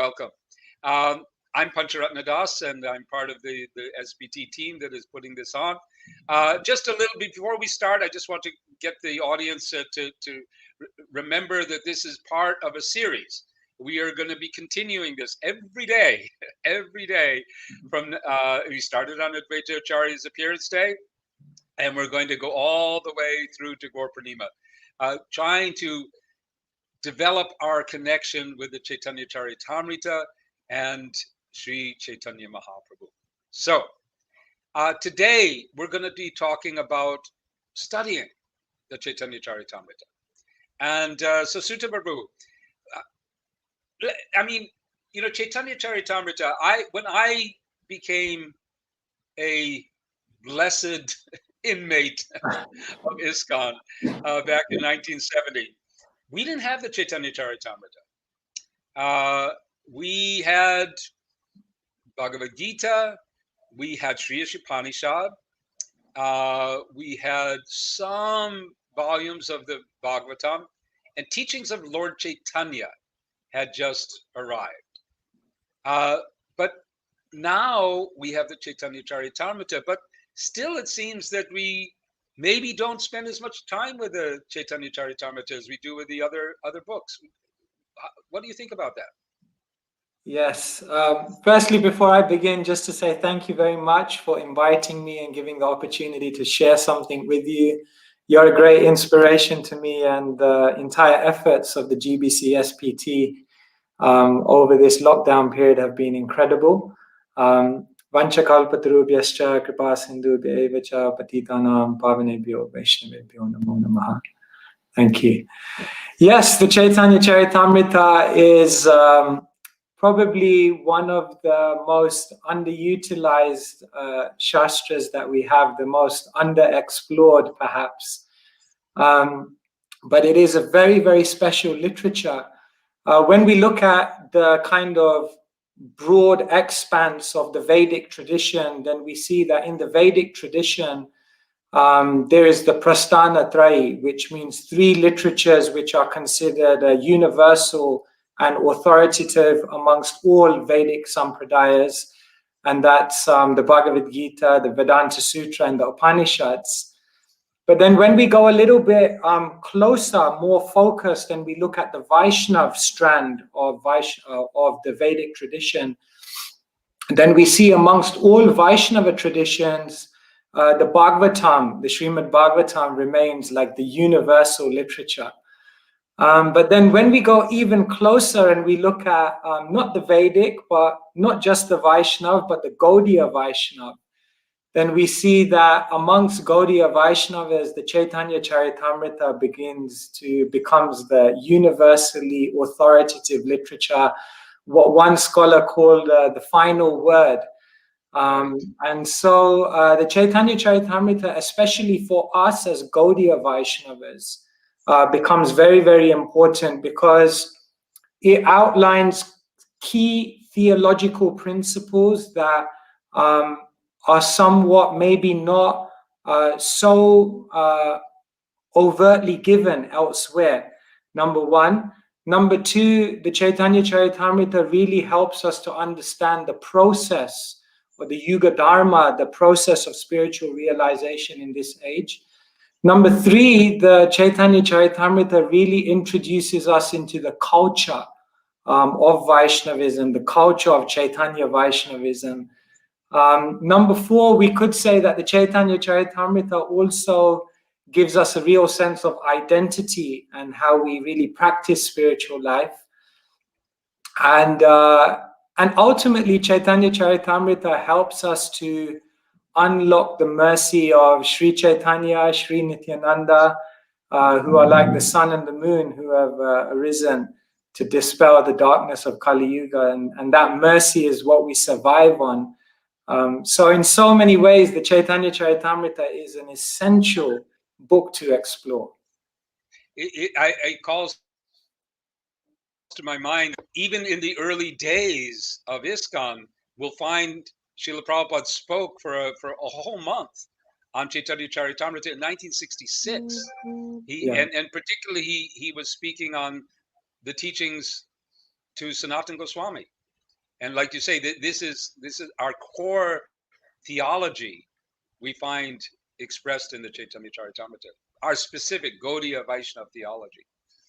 welcome. I'm Pancharatna Das, and I'm part of the SBT team that is putting this on. Just a little bit before we start, I just want to get the audience to remember that this is part of a series. We are going to be continuing this every day, every day. From we started on Advaita Acharya's appearance day, and we're going to go all the way through to Gaur Purnima, trying to develop our connection with the Caitanya-Caritamrta and Sri Chaitanya Mahaprabhu. So today we're going to be talking about studying the Caitanya-Caritamrta. And so Sutta Prabhu, I mean, you know, Caitanya-Caritamrta, when I became a blessed inmate of ISKCON back in 1970, we didn't have the Caitanya-Caritamrta. We had Bhagavad Gita, we had Sri Upanishad, we had some volumes of the Bhagavatam, and teachings of Lord Chaitanya had just arrived. But now we have the Caitanya-Caritamrta, but still it seems that we maybe don't spend as much time with the Caitanya-Caritamrta as we do with the other books. What do you think about that? Yes. Firstly, before I begin, just to say thank you very much for inviting me and giving the opportunity to share something with you. You're a great inspiration to me, and the entire efforts of the GBC SPT over this lockdown period have been incredible. Vanchakalpatarubhyascha kripa sindhubhya eva cha patitanam pavanebhyo vaishnavebhyo namo namaha. Thank you. Yes, the Caitanya-Caritamrta is probably one of the most underutilized shastras that we have, the most underexplored perhaps. But it is a very, very special literature. When we look at the kind of broad expanse of the Vedic tradition, then we see that in the Vedic tradition, there is the Prasthana Trayi, which means three literatures which are considered universal and authoritative amongst all Vedic sampradayas, and that's the Bhagavad Gita, the Vedanta Sutra, and the Upanishads. But then when we go a little bit closer, more focused, and we look at the Vaishnav strand of the Vedic tradition, then we see amongst all Vaishnava traditions, the Bhagavatam, the Srimad Bhagavatam, remains like the universal literature. But then when we go even closer and we look at not the Vedic, but not just the Vaishnav, but the Gaudiya Vaishnav, then we see that amongst Gaudiya Vaishnavas, the Caitanya-Caritamrta becomes the universally authoritative literature, what one scholar called the final word. And so the Caitanya-Caritamrta, especially for us as Gaudiya Vaishnavas, becomes very, very important because it outlines key theological principles that are somewhat maybe not so overtly given elsewhere, number one. Number two, the Caitanya-Caritamrta really helps us to understand the process, or the Yuga Dharma, the process of spiritual realization in this age. Number three, the Caitanya-Caritamrta really introduces us into the culture of Vaishnavism, the culture of Chaitanya Vaishnavism. Number four, we could say that the Caitanya-Caritamrta also gives us a real sense of identity and how we really practice spiritual life. And ultimately, Caitanya-Caritamrta helps us to unlock the mercy of Sri Chaitanya, Sri Nityananda, who are like the sun and the moon who have arisen to dispel the darkness of Kali Yuga. And that mercy is what we survive on. So in so many ways, the Caitanya-Caritamrta is an essential book to explore. It calls to my mind, even in the early days of ISKCON, we'll find Srila Prabhupada spoke for a whole month on Caitanya-Caritamrta in 1966. And particularly he was speaking on the teachings to Sanatana Goswami And like you say, this is our core theology we find expressed in the Caitanya-Caritamrta, our specific Gaudiya Vaishnava theology.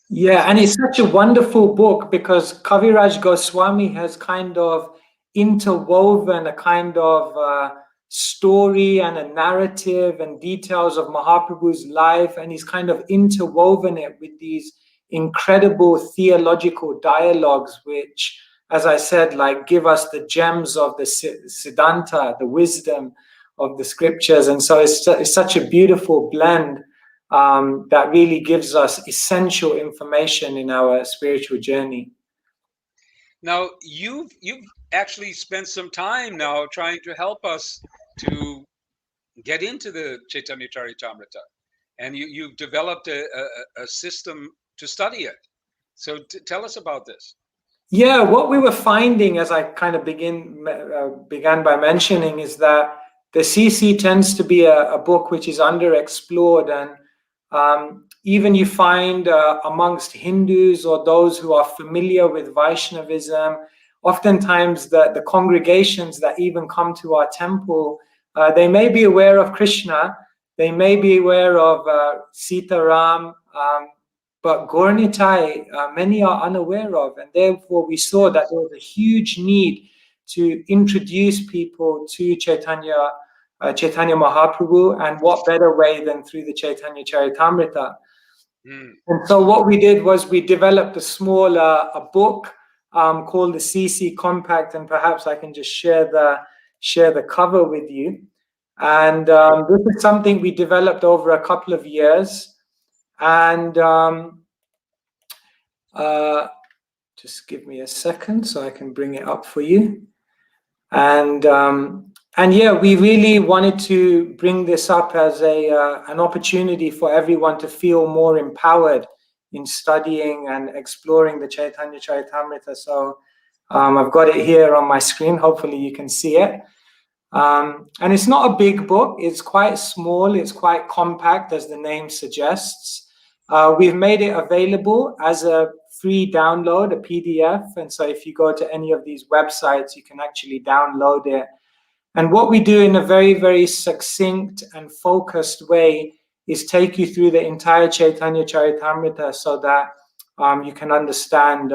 Yeah, and it's such a wonderful book because Kaviraj Goswami has kind of interwoven a kind of story and a narrative and details of Mahaprabhu's life, and he's kind of interwoven it with these incredible theological dialogues, which, as I said, like give us the gems of the Siddhanta, the wisdom of the scriptures. And so it's such a beautiful blend that really gives us essential information in our spiritual journey. Now, you've actually spent some time now trying to help us to get into the Caitanya-Caritamrta, and you've developed a system to study it. So tell us about this. Yeah, what we were finding, as I kind of began by mentioning, is that the CC tends to be a book which is underexplored, and even you find amongst Hindus or those who are familiar with Vaishnavism, oftentimes the congregations that even come to our temple, they may be aware of Krishna, they may be aware of Sitaram, but Gaur-Nitai, many are unaware of, and therefore we saw that there was a huge need to introduce people to Chaitanya Mahaprabhu, and what better way than through the Caitanya-Caritamrta. And so what we did was we developed a small a book called the CC Compact, and perhaps I can just share the cover with you. And this is something we developed over a couple of years. And just give me a second so I can bring it up for you. And yeah, we really wanted to bring this up as an opportunity for everyone to feel more empowered in studying and exploring the Caitanya-Caritamrta. So I've got it here on my screen. Hopefully you can see it. And it's not a big book. It's quite small. It's quite compact, as the name suggests. We've made it available as a free download, a PDF. And so if you go to any of these websites, you can actually download it. And what we do in a very, very succinct and focused way is take you through the entire Caitanya-Caritamrta so that you can understand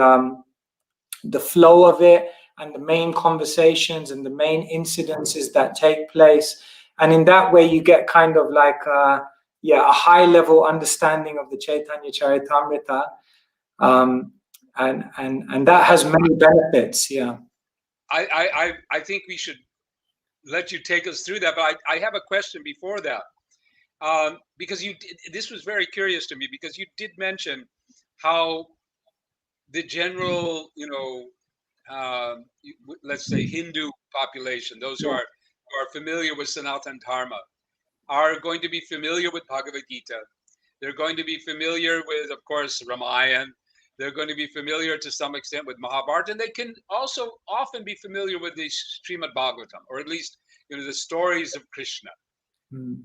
the flow of it and the main conversations and the main incidences that take place. And in that way, you get kind of like a high level understanding of the Caitanya-Caritamrta. And that has many benefits. Yeah. I think we should let you take us through that, but I have a question before that, because this was very curious to me, because you did mention how the general, let's say Hindu population, those who are familiar with Sanatana Dharma, are going to be familiar with Bhagavad Gita. They're going to be familiar with, of course, Ramayana. They're going to be familiar to some extent with Mahabharata, and they can also often be familiar with the Srimad Bhagavatam, or at least the stories of Krishna.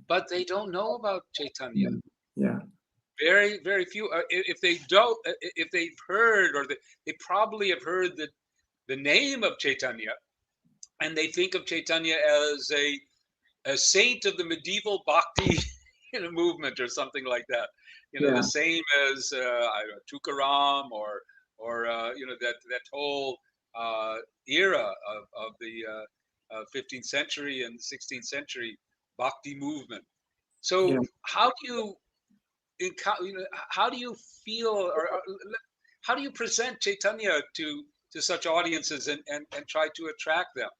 But they don't know about Chaitanya. Yeah. Very, very few. If they don't, if they've heard, or they probably have heard the name of Chaitanya, and they think of Chaitanya as a saint of the medieval bhakti movement or something like that. The same as Tukaram or that whole era of the 15th century and 16th century bhakti movement. So how do you feel, or how do you present Chaitanya to such audiences and try to attract them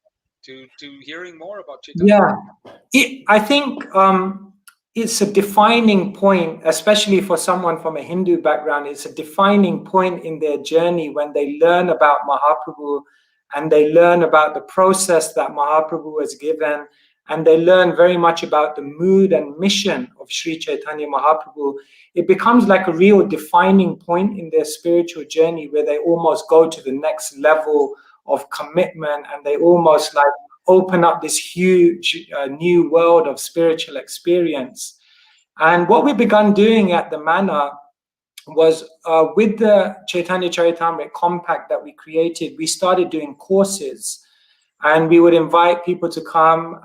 to hearing more about Chaitanya? Yeah, I think it's a defining point, especially for someone from a Hindu background. It's a defining point in their journey when they learn about Mahaprabhu, and they learn about the process that Mahaprabhu has given, and they learn very much about the mood and mission of Sri Chaitanya Mahaprabhu. It becomes like a real defining point in their spiritual journey, where they almost go to the next level of commitment, and they almost like open up this huge new world of spiritual experience. And what we began doing at the Manor was with the Caitanya-Caritamrta compact that we created, we started doing courses, and we would invite people to come,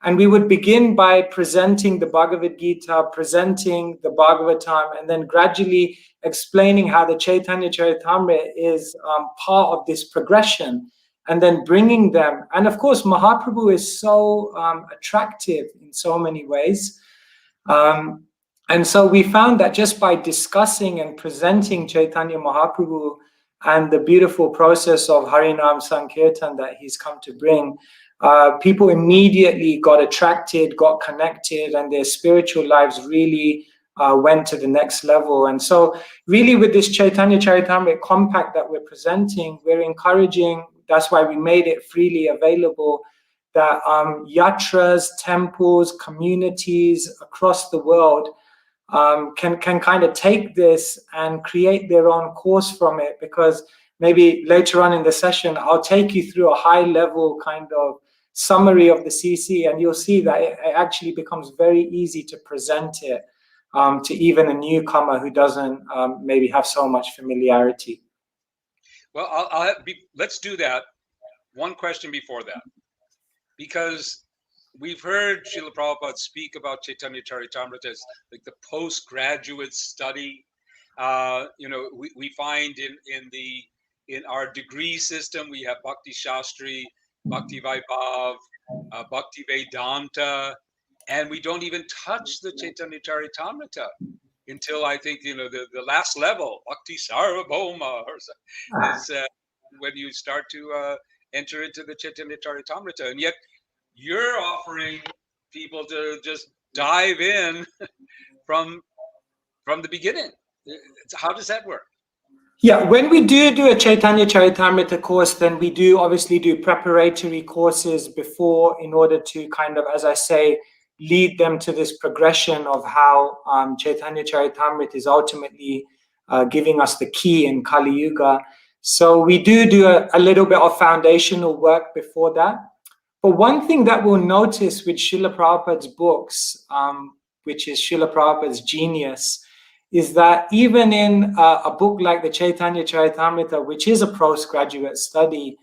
and we would begin by presenting the Bhagavad Gita, presenting the Bhagavatam, and then gradually explaining how the Caitanya-Caritamrta is part of this progression, and then bringing them. And of course, Mahaprabhu is so attractive in so many ways. And so we found that just by discussing and presenting Chaitanya Mahaprabhu and the beautiful process of Harinam Sankirtan that he's come to bring, people immediately got attracted, got connected, and their spiritual lives really went to the next level. And so really with this Caitanya-Caritamrta compact that we're presenting, we're encouraging, that's why we made it freely available, that yatras, temples, communities across the world can kind of take this and create their own course from it, because maybe later on in the session, I'll take you through a high level kind of summary of the CC, and you'll see that it actually becomes very easy to present it to even a newcomer who doesn't maybe have so much familiarity. Well, let's do that. One question before that, because we've heard Srila Prabhupada speak about Caitanya-Caritamrta as like the postgraduate study. We find in our degree system, we have Bhakti Shastri, Bhakti Vaibhav, Bhakti Vedanta, and we don't even touch the Caitanya-Caritamrta until I think the last level, Bhakti Sarvabhauma, is when you start to enter into the Caitanya-Caritamrta, and yet you're offering people to just dive in from the beginning. How does that work? Yeah, when we do a Caitanya-Caritamrta course, then we do obviously do preparatory courses before, in order to kind of, as I say, lead them to this progression of how Caitanya-Caritamrta is ultimately giving us the key in Kali Yuga. So we do a little bit of foundational work before that. But one thing that we'll notice with Srila Prabhupada's books, which is Srila Prabhupada's genius, is that even in a book like the Caitanya-Caritamrta, which is a postgraduate study,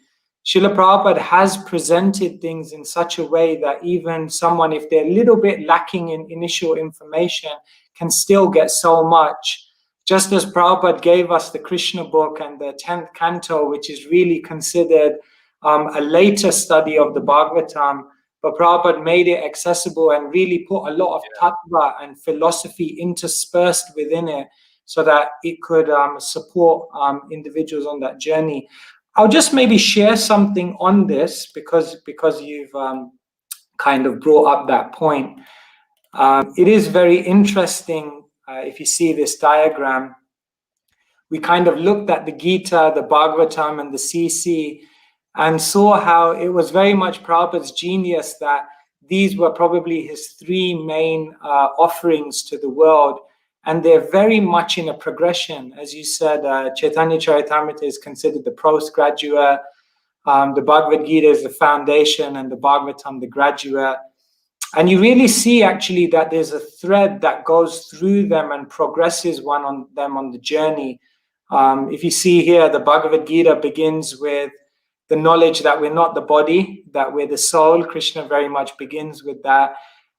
Srila Prabhupada has presented things in such a way that even someone, if they're a little bit lacking in initial information, can still get so much. Just as Prabhupada gave us the Krishna book and the 10th canto, which is really considered a later study of the Bhagavatam, but Prabhupada made it accessible and really put a lot of tattva and philosophy interspersed within it so that it could support individuals on that journey. I'll just maybe share something on this because you've kind of brought up that point. It is very interesting if you see this diagram. We kind of looked at the Gita, the Bhagavatam, and the CC, and saw how it was very much Prabhupada's genius that these were probably his three main offerings to the world, and they're very much in a progression. As you said, Caitanya-Caritamrta is considered the postgraduate, the Bhagavad Gita is the foundation, and the Bhagavatam the graduate. And you really see actually that there's a thread that goes through them and progresses one on them on the journey. If you see here, the Bhagavad Gita begins with the knowledge that we're not the body, that we're the soul. Krishna very much begins with that,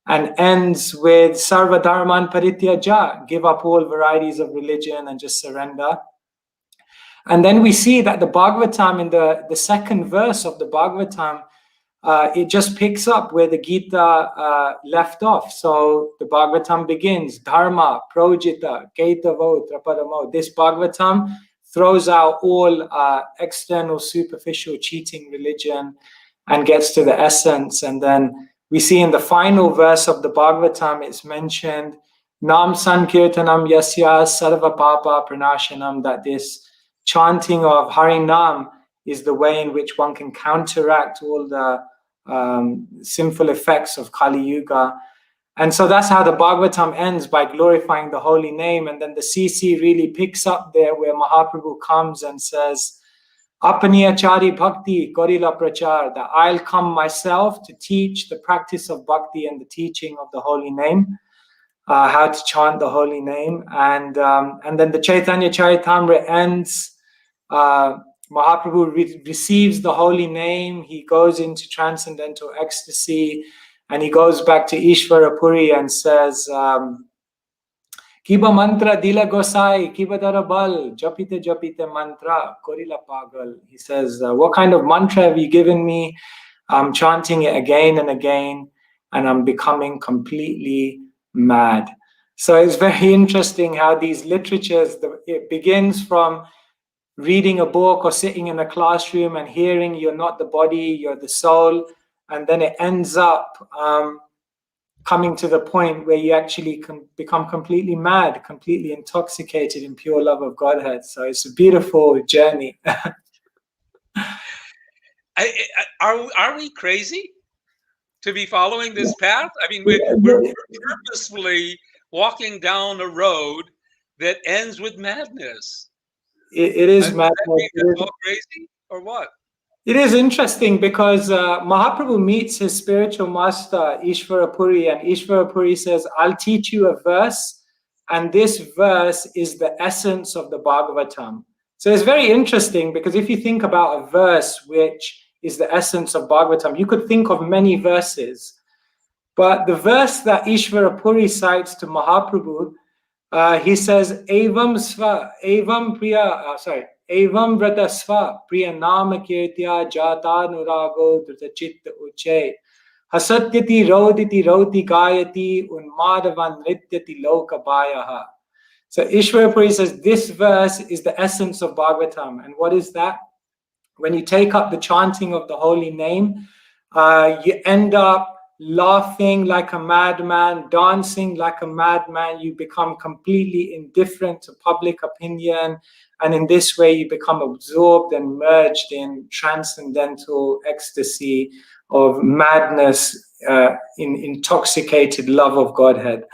and ends with Sarva Dharman Parityaja, give up all varieties of religion and just surrender. And then we see that the Bhagavatam, in the second verse of the Bhagavatam, it just picks up where the Gita left off. So the Bhagavatam begins, Dharma, Projita, Kaitavo, Trapadamo. This Bhagavatam throws out all external, superficial, cheating religion and gets to the essence. And then we see in the final verse of the Bhagavatam, it's mentioned, Nam Sankirtanam Yasya Sarva Papa Pranashanam, that this chanting of Harinam is the way in which one can counteract all the sinful effects of Kali Yuga. And so that's how the Bhagavatam ends, by glorifying the holy name. And then the CC really picks up there where Mahaprabhu comes and says, Apaniyachari Bhakti Gorila Prachar, that I'll come myself to teach the practice of bhakti and the teaching of the holy name. how to chant the holy name. And then the Caitanya-Caritamrta ends. Mahaprabhu receives the holy name. He goes into transcendental ecstasy, and he goes back to Ishvara Puri and says, Kiba mantra dila gosai, kiba darabal, japite japite mantra, korila pagal. He says, what kind of mantra have you given me? I'm chanting it again and again, and I'm becoming completely mad. So it's very interesting how these literatures, it begins from reading a book or sitting in a classroom and hearing you're not the body, you're the soul, and then it ends up coming to the point where you actually can become completely mad, completely intoxicated in pure love of Godhead. So it's a beautiful journey. Are we crazy to be following this path? I mean, we're purposefully walking down a road that ends with madness. It is madness. That's all crazy, or what? It is interesting because Mahaprabhu meets his spiritual master, Ishvara Puri, and Ishvara Puri says, I'll teach you a verse, and this verse is the essence of the Bhagavatam. So it's very interesting because if you think about a verse which is the essence of Bhagavatam, you could think of many verses. But the verse that Ishvara Puri cites to Mahaprabhu, he says, Evam vrata sva priya nama kirtya jata nurago drita chitta uche hasatyati roditi roti gayati unmadavan nrityati loka bayaha. So Ishvara Puri says this verse is the essence of Bhagavatam. And what is that? When you take up the chanting of the holy name, you end up laughing like a madman, dancing like a madman. You become completely indifferent to public opinion. And in this way, you become absorbed and merged in transcendental ecstasy of madness, in intoxicated love of Godhead.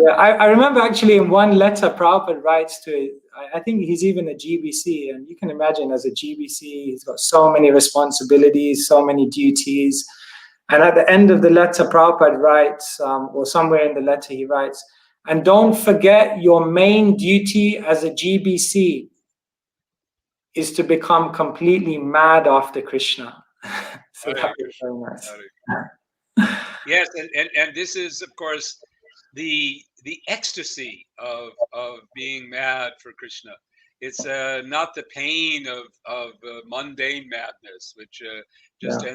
Yeah, I remember actually in one letter Prabhupada writes to, I think he's even a GBC, and you can imagine as a GBC, he's got so many responsibilities, so many duties. And at the end of the letter, Prabhupada writes, or somewhere in the letter he writes, and don't forget your main duty as a GBC is to become completely mad after Krishna. So that was very nice. Yes, and this is, of course, the ecstasy of being mad for Krishna. It's not the pain of mundane madness, which just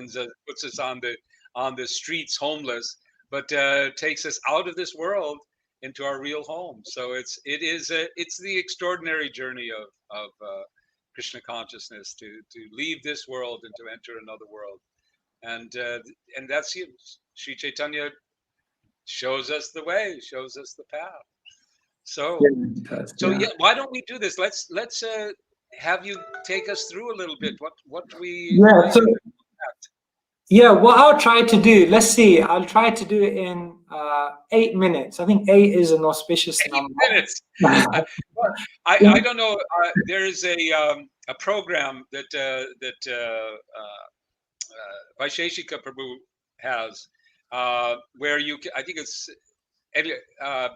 puts us on the streets homeless, but takes us out of this world into our real home. So it's the extraordinary journey of Krishna consciousness to leave this world and to enter another world, and that's Sri Chaitanya shows us the way, shows us the path. So yeah, why don't we do this? Let's have you take us through a little bit what we what I'll try to do, let's see, I'll try to do it in 8 minutes. I think 8 is an auspicious number. 8 minutes. I don't know. There is a program that Vaisheshika Prabhu has, where you can, I think it's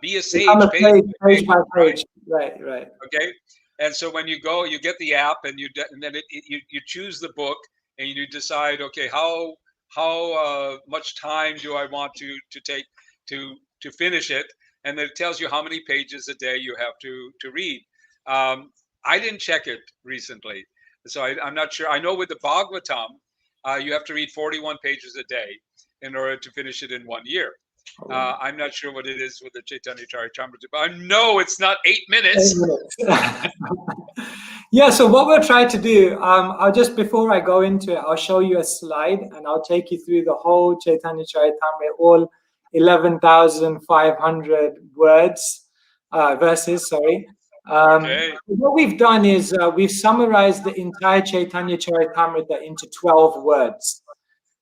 be a sage page by page. Right. Okay, and so when you go, you get the app, and then you choose the book, and you decide, okay, how much time do I want to take to finish it, and then it tells you how many pages a day you have to read. I didn't check it recently, so I'm not sure. I know with the Bhagavatam, you have to read 41 pages a day in order to finish it in 1 year. I'm not sure what it is with the Caitanya-Caritamrta, but I know it's not 8 minutes. 8 minutes. Yeah, so what we'll try to do, I'll just, before I go into it, I'll show you a slide, and I'll take you through the whole Caitanya-Caritamrta, all 11,500 verses, sorry. What we've done is we've summarized the entire Caitanya-Caritamrta into 12 words.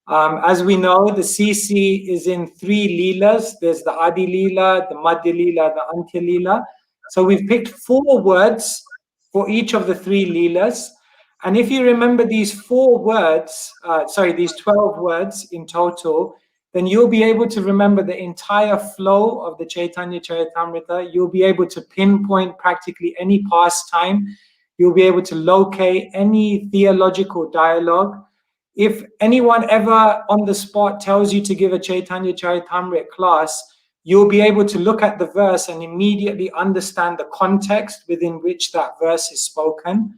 As we know, the CC is in 3 Leelas. There's the Adi Leela, the Madhya Leela, the Antya Leela. So we've picked 4 words for each of the 3 Leelas. And if you remember these 4 words, these 12 words in total, then you'll be able to remember the entire flow of the Caitanya-Caritamrta. You'll be able to pinpoint practically any pastime. You'll be able to locate any theological dialogue. If anyone ever on the spot tells you to give a Caitanya-Caritamrta class, you'll be able to look at the verse and immediately understand the context within which that verse is spoken.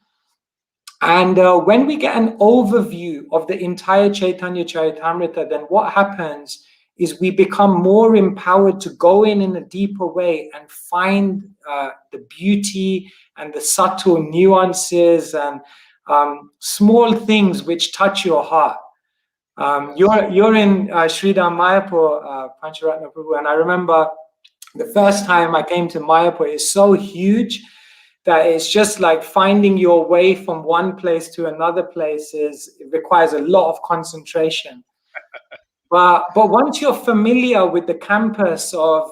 And when we get an overview of the entire Caitanya-Caritamrta, then what happens is we become more empowered to go in a deeper way and find the beauty and the subtle nuances and small things which touch your heart. You're in Sridham Mayapur, Pancharatna Prabhu, and I remember the first time I came to Mayapur, it's so huge that it's just like finding your way from one place to another place it requires a lot of concentration. But once you're familiar with the campus of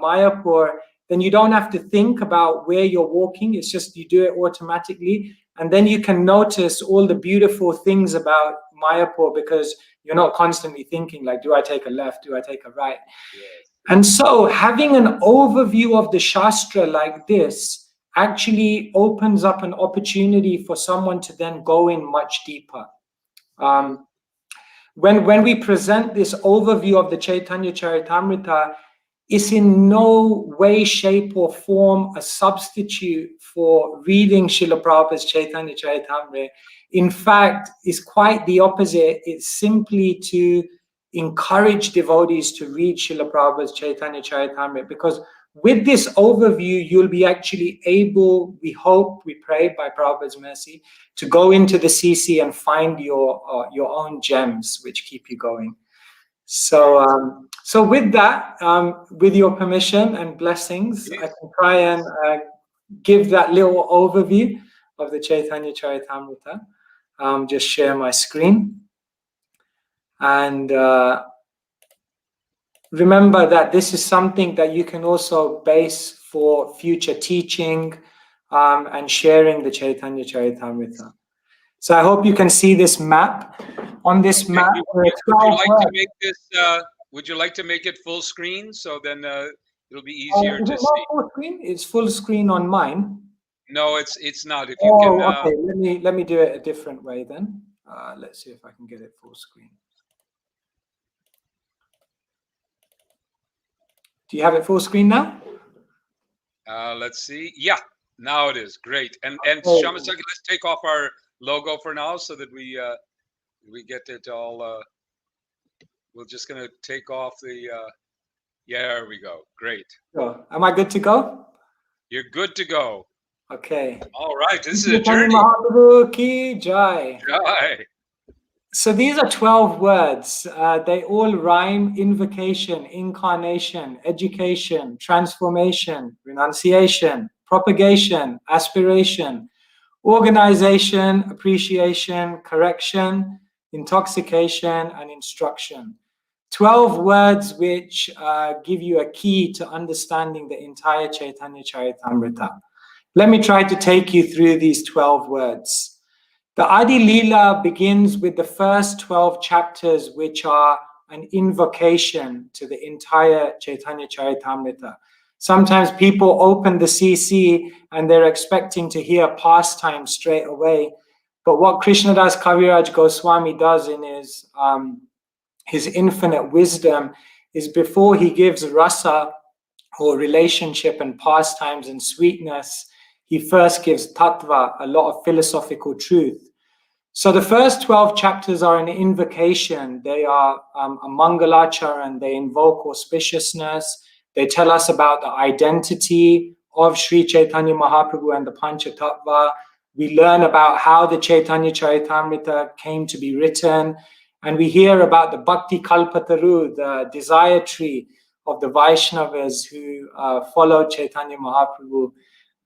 Mayapur, then you don't have to think about where you're walking. It's just you do it automatically. And then you can notice all the beautiful things about Mayapur because you're not constantly thinking like, do I take a left? Do I take a right? Yes. And so having an overview of the Shastra like this actually opens up an opportunity for someone to then go in much deeper. When we present this overview of the Caitanya-Caritamrta, it's in no way, shape, or form a substitute for reading Srila Prabhupada's Caitanya-Caritamrta. In fact, it's quite the opposite. It's simply to encourage devotees to read Srila Prabhupada's Caitanya-Caritamrta, because with this overview, you'll be actually able, we hope, we pray by Prabhupada's mercy, to go into the CC and find your own gems which keep you going. So, so with that, with your permission and blessings, yes, I can try and give that little overview of the Caitanya-Caritamrta. Just share my screen. And remember that this is something that you can also base for future teaching and sharing the Caitanya-Caritamrta. So I hope you can see this map. On this map, would you like to make it full screen so then it'll be easier to see? Full screen? It's full screen on mine. No, it's not. If you can. Okay. Let me do it a different way then. Let's see if I can get it full screen. Do you have it full screen now? Let's see. Yeah, now it is. Great. And Shamasaki, let's take off our logo for now so that we get it all. We're just going to take off the. Yeah, there we go. Great. Sure. Am I good to go? You're good to go. Okay. All right. This is a journey. Ki jai. Jai. So these are 12 words. They all rhyme: invocation, incarnation, education, transformation, renunciation, propagation, aspiration, organization, appreciation, correction, intoxication, and instruction. 12 words which give you a key to understanding the entire Caitanya-Caritamrta. Let me try to take you through these 12 words. The Adi Leela begins with the first 12 chapters, which are an invocation to the entire Caitanya-Caritamrta. Sometimes people open the CC and they're expecting to hear pastime straight away. But what Krishnadas Kaviraj Goswami does in his infinite wisdom is before he gives rasa or relationship and pastimes and sweetness, he first gives tattva, a lot of philosophical truth. So the first 12 chapters are an invocation. They are a mangalacharan. They invoke auspiciousness. They tell us about the identity of Sri Chaitanya Mahaprabhu and the Panchatattva. We learn about how the Caitanya-Caritamrta came to be written. And we hear about the Bhakti Kalpataru, the desire tree of the Vaishnavas who followed Chaitanya Mahaprabhu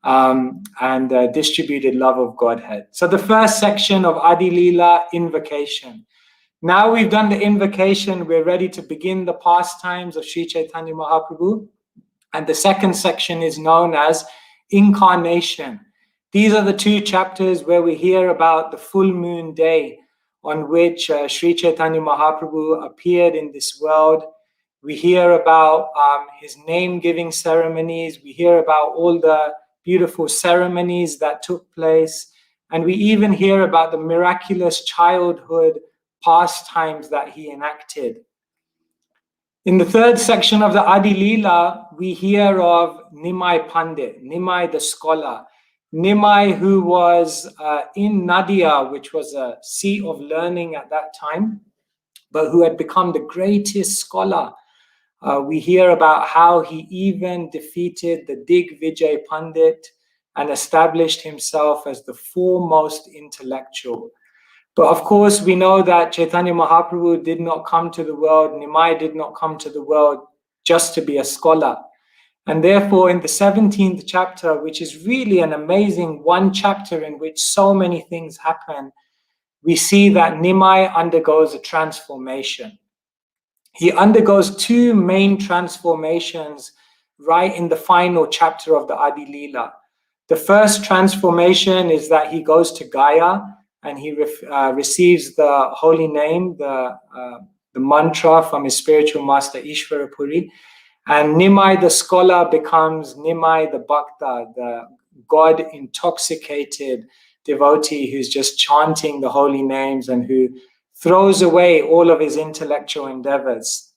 and distributed love of Godhead. So the first section of Adi Leela, invocation. Now we've done the invocation, we're ready to begin the pastimes of Sri Chaitanya Mahaprabhu. And the second section is known as incarnation. These are the two chapters where we hear about the full moon day on which Sri Chaitanya Mahaprabhu appeared in this world. We hear about his name-giving ceremonies. We hear about all the beautiful ceremonies that took place. And we even hear about the miraculous childhood pastimes that he enacted. In the third section of the Adi Leela, we hear of Nimai Pandit, Nimai the scholar. Nimai, who was in Nadia, which was a seat of learning at that time, but who had become the greatest scholar. We hear about how he even defeated the Digvijay Pandit and established himself as the foremost intellectual. But of course, we know that Chaitanya Mahaprabhu did not come to the world, Nimai did not come to the world just to be a scholar. And therefore, in the 17th chapter, which is really an amazing one chapter in which so many things happen, we see that Nimai undergoes a transformation. He undergoes two main transformations right in the final chapter of the Adi Leela. The first transformation is that he goes to Gaya and he receives the holy name, the mantra from his spiritual master Ishvara Puri. And Nimai the scholar becomes Nimai the Bhakta, the God-intoxicated devotee who's just chanting the holy names and who throws away all of his intellectual endeavors.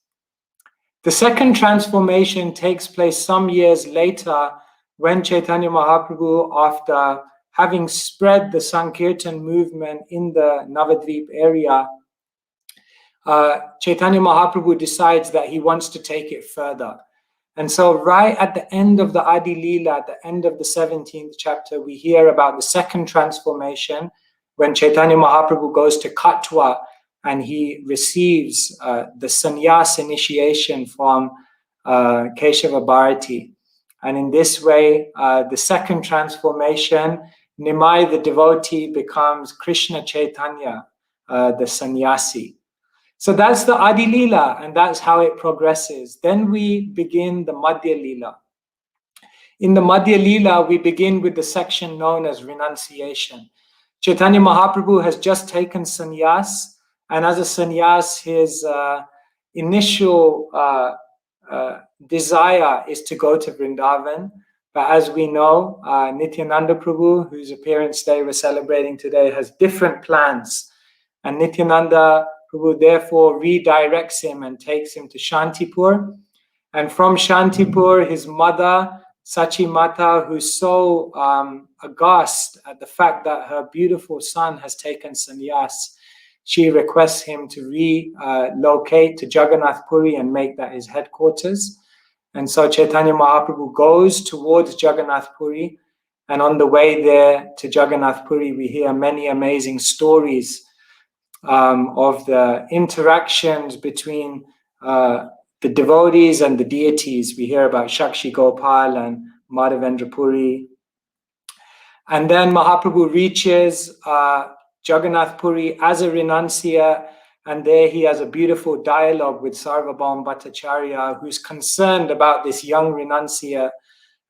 The second transformation takes place some years later when Chaitanya Mahaprabhu, after having spread the Sankirtan movement in the Navadvip area, Chaitanya Mahaprabhu decides that he wants to take it further. And so right at the end of the Adi Leela, at the end of the 17th chapter, we hear about the second transformation when Chaitanya Mahaprabhu goes to Katwa and he receives the sannyas initiation from Keshava Bharati. And in this way, the second transformation, Nimai the devotee becomes Krishna Chaitanya, the sannyasi. So that's the Adi Leela, and that's how it progresses. Then we begin the Madhya Leela. In the Madhya Leela, we begin with the section known as renunciation. Chaitanya Mahaprabhu has just taken sannyas, and as a sannyas, his initial desire is to go to Vrindavan. But as we know, Nityananda Prabhu, whose appearance day we're celebrating today, has different plans. And Nityananda Prabhu therefore redirects him and takes him to Shantipur. And from Shantipur, his mother, Sachi Mata, who's so aghast at the fact that her beautiful son has taken sannyas, she requests him to relocate to Jagannath Puri and make that his headquarters. And so Chaitanya Mahaprabhu goes towards Jagannath Puri. And on the way there to Jagannath Puri, we hear many amazing stories of the interactions between the devotees and the deities. We hear about Shakshi Gopal and Madhavendra Puri. And then Mahaprabhu reaches Jagannath Puri as a renunciate, and there he has a beautiful dialogue with Sarvabhauma Bhattacharya, who's concerned about this young renunciate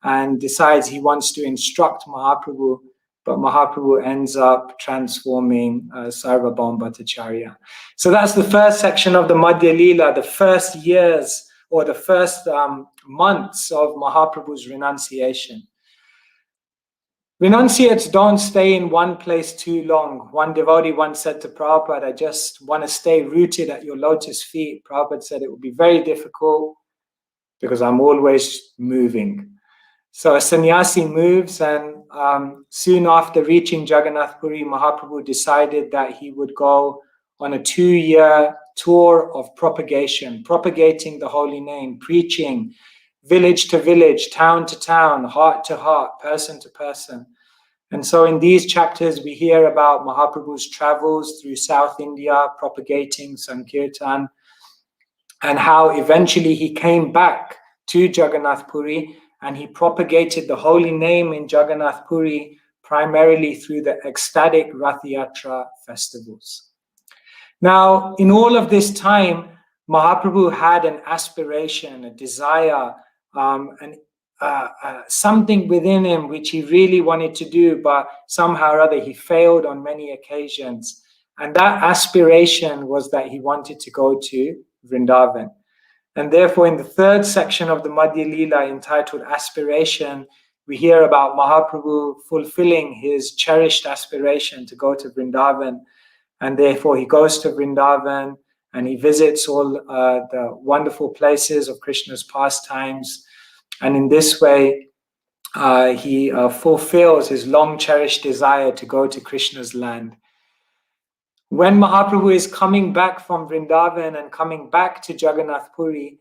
and decides he wants to instruct Mahaprabhu. But Mahaprabhu ends up transforming Sarvabhauma Bhattacharya. So that's the first section of the Madhya Leela, the first years or the first months of Mahaprabhu's renunciation. Renunciates don't stay in one place too long. One devotee once said to Prabhupada, I just want to stay rooted at your lotus feet. Prabhupada said it would be very difficult because I'm always moving. So a sannyasi moves, and soon after reaching Jagannath Puri, Mahaprabhu decided that he would go on a 2-year tour of propagation, propagating the holy name, preaching village to village, town to town, heart to heart, person to person. And so in these chapters, we hear about Mahaprabhu's travels through South India, propagating Sankirtan, and how eventually he came back to Jagannath Puri and he propagated the holy name in Jagannath Puri primarily through the ecstatic Rath Yatra festivals. Now, in all of this time, Mahaprabhu had an aspiration, a desire, something within him which he really wanted to do, but somehow or other he failed on many occasions. And that aspiration was that he wanted to go to Vrindavan. And therefore, in the third section of the Madhya Leela, entitled Aspiration, we hear about Mahaprabhu fulfilling his cherished aspiration to go to Vrindavan. And therefore, he goes to Vrindavan and he visits all the wonderful places of Krishna's pastimes. And in this way, he fulfills his long cherished desire to go to Krishna's land. When Mahaprabhu is coming back from Vrindavan and coming back to Jagannath Puri,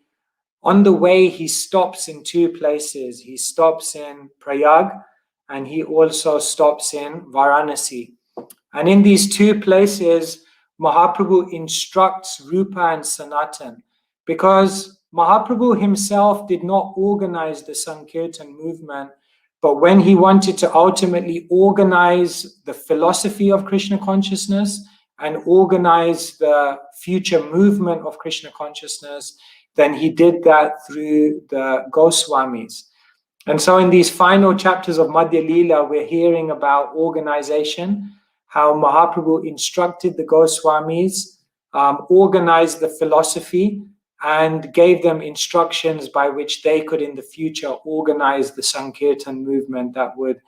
on the way he stops in two places. He stops in Prayag and he also stops in Varanasi. And in these two places, Mahaprabhu instructs Rupa and Sanatan, because Mahaprabhu himself did not organize the Sankirtan movement, but when he wanted to ultimately organize the philosophy of Krishna consciousness and organize the future movement of Krishna consciousness, then he did that through the Goswamis. And so in these final chapters of Madhya Leela, we're hearing about organization, how Mahaprabhu instructed the Goswamis, organized the philosophy, and gave them instructions by which they could in the future organize the Sankirtan movement that would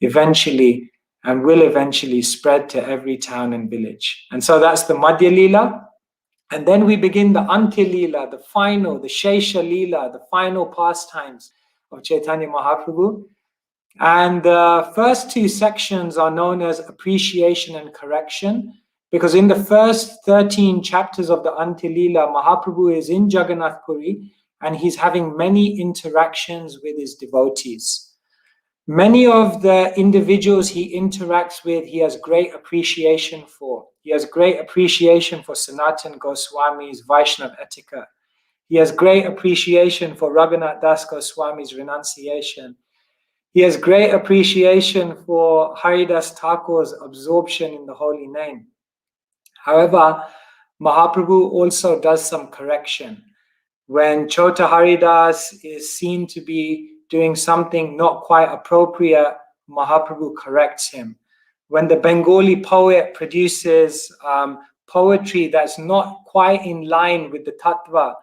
eventually and will eventually spread to every town and village. And so that's the Madhya Leela. And then we begin the Antya Leela, the final, the Shesha Leela, the final pastimes of Chaitanya Mahaprabhu. And the first two sections are known as appreciation and correction, because in the first 13 chapters of the Antya Leela, Mahaprabhu is in Jagannath Puri and he's having many interactions with his devotees. Many of the individuals he interacts with, he has great appreciation for. He has great appreciation for Sanatan Goswami's Vaishnav etiquette. He has great appreciation for Raghunath Das Goswami's renunciation. He has great appreciation for Haridas Thakur's absorption in the holy name. However, Mahaprabhu also does some correction. When Chota Haridas is seen to be doing something not quite appropriate, Mahaprabhu corrects him. When the Bengali poet produces poetry that's not quite in line with the tattva,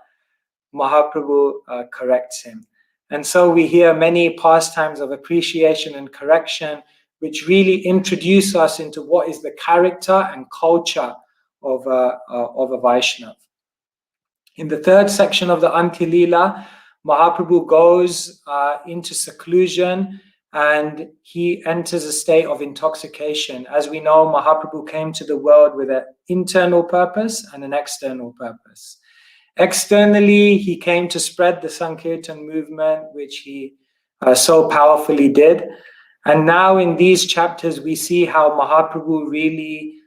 Mahaprabhu corrects him. And so we hear many pastimes of appreciation and correction, which really introduce us into what is the character and culture of a Vaishnava. In the third section of the Antya Leela, Mahaprabhu goes into seclusion and he enters a state of intoxication. As we know, Mahaprabhu came to the world with an internal purpose and an external purpose. Externally, he came to spread the Sankirtan movement, which he so powerfully did. And now in these chapters, we see how Mahaprabhu really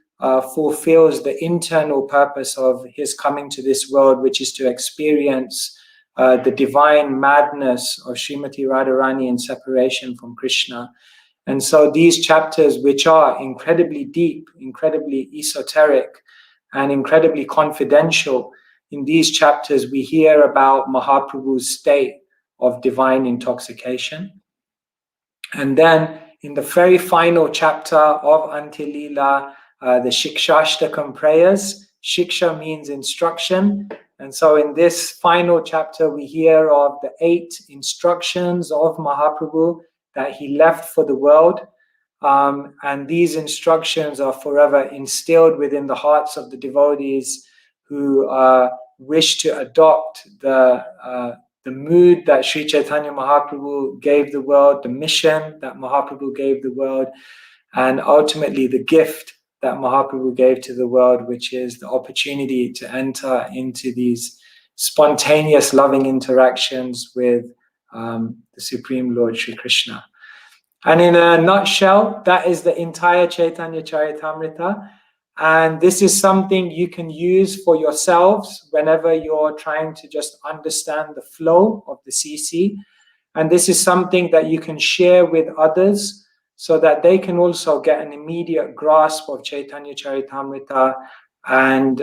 fulfills the internal purpose of his coming to this world, which is to experience the divine madness of Srimati Radharani in separation from Krishna. And so these chapters, which are incredibly deep, incredibly esoteric, and incredibly confidential, in these chapters we hear about Mahaprabhu's state of divine intoxication. And then in the very final chapter of Antya Leela, the Shikshashtakam prayers. Shiksha means instruction. And so in this final chapter, we hear of the 8 instructions of Mahaprabhu that he left for the world. And these instructions are forever instilled within the hearts of the devotees who wish to adopt the mood that Sri Chaitanya Mahaprabhu gave the world, the mission that Mahaprabhu gave the world, and ultimately the gift that Mahaprabhu gave to the world, which is the opportunity to enter into these spontaneous loving interactions with the Supreme Lord Sri Krishna. And in a nutshell, that is the entire Caitanya-Caritamrta. And this is something you can use for yourselves whenever you're trying to just understand the flow of the CC. And this is something that you can share with others so that they can also get an immediate grasp of Caitanya-Caritamrta and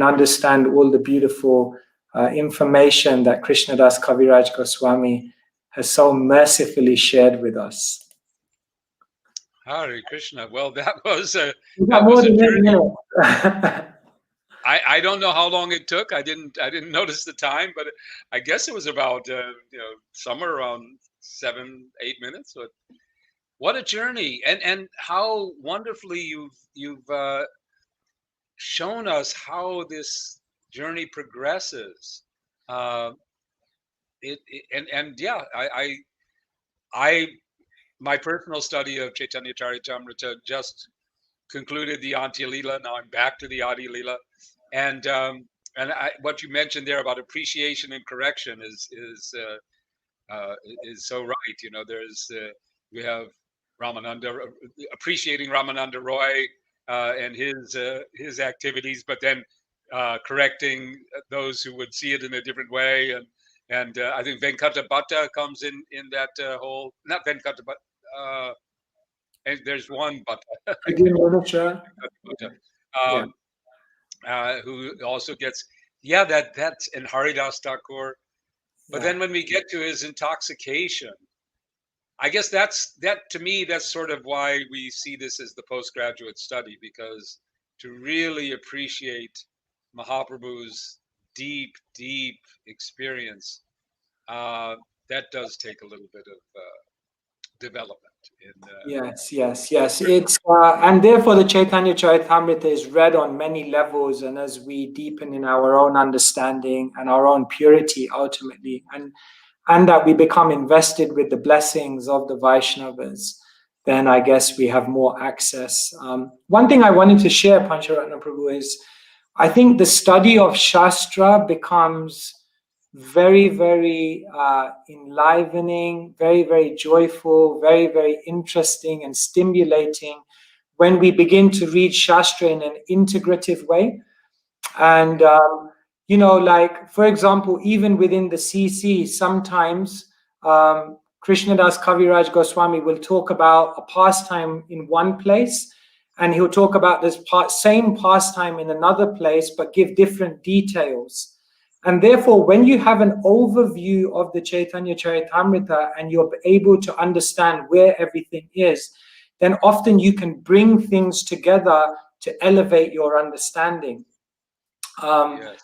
understand all the beautiful information that Krishnadas Kaviraj Goswami has so mercifully shared with us. Hare Krishna. Well, that was a journey. I don't know how long it took. I didn't notice the time, but I guess it was about somewhere around 7-8 minutes. But what a journey, and how wonderfully you've shown us how this journey progresses. Uh, yeah, I my personal study of Caitanya-Caritamrta just concluded the Antya Lila. Now I'm back to the Adi Lila, and what you mentioned there about appreciation and correction is so right. You know, there's we have Ramananda appreciating Ramananda Roy and his activities, but then correcting those who would see it in a different way, and I think Venkata Bhatta comes in that whole, not Venkata, but and there's one Bhatta. Who also gets, that's in Haridas Thakur. But then when we get to his intoxication, I guess that to me, that's sort of why we see this as the postgraduate study, because to really appreciate Mahaprabhu's deep, deep experience, that does take a little bit of development. Yes. It's and therefore the Caitanya-Caritamrta is read on many levels, and as we deepen in our own understanding and our own purity ultimately, and that we become invested with the blessings of the Vaishnavas, then I guess we have more access. One thing I wanted to share, Pancharatna Prabhu, is I think the study of Shastra becomes very, very enlivening, very, very joyful, very, very interesting and stimulating when we begin to read Shastra in an integrative way. And, like, for example, even within the CC, sometimes Krishnadas Kaviraj Goswami will talk about a pastime in one place, and he'll talk about this same pastime in another place, but give different details. And therefore, when you have an overview of the Caitanya-Caritamrta and you're able to understand where everything is, then often you can bring things together to elevate your understanding. And